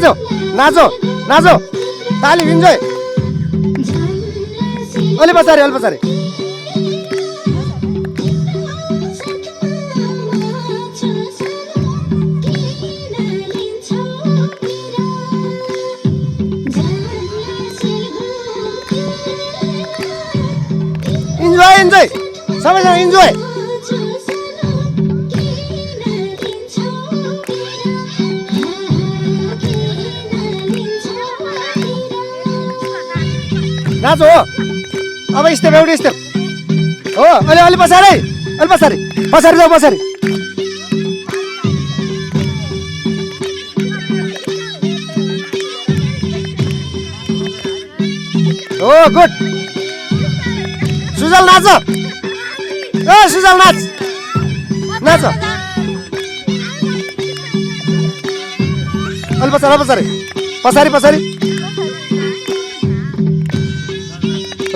नाचो नाचो नाचो ताली इन्जोय अलि पछाडि इन्जोय इन्जोय सबैजना इन्जोय नाचो हो अब स्टेप एउटै स्टेप हो अलि पछाडि जाऊ पछाडि हो गुड सुजल नाच ए सुजल नाच अलि पछाडि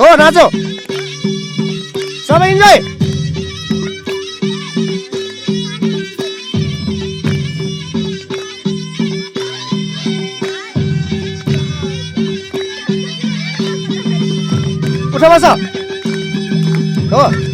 हो नाचो सबै इन्जोय उठ बस हो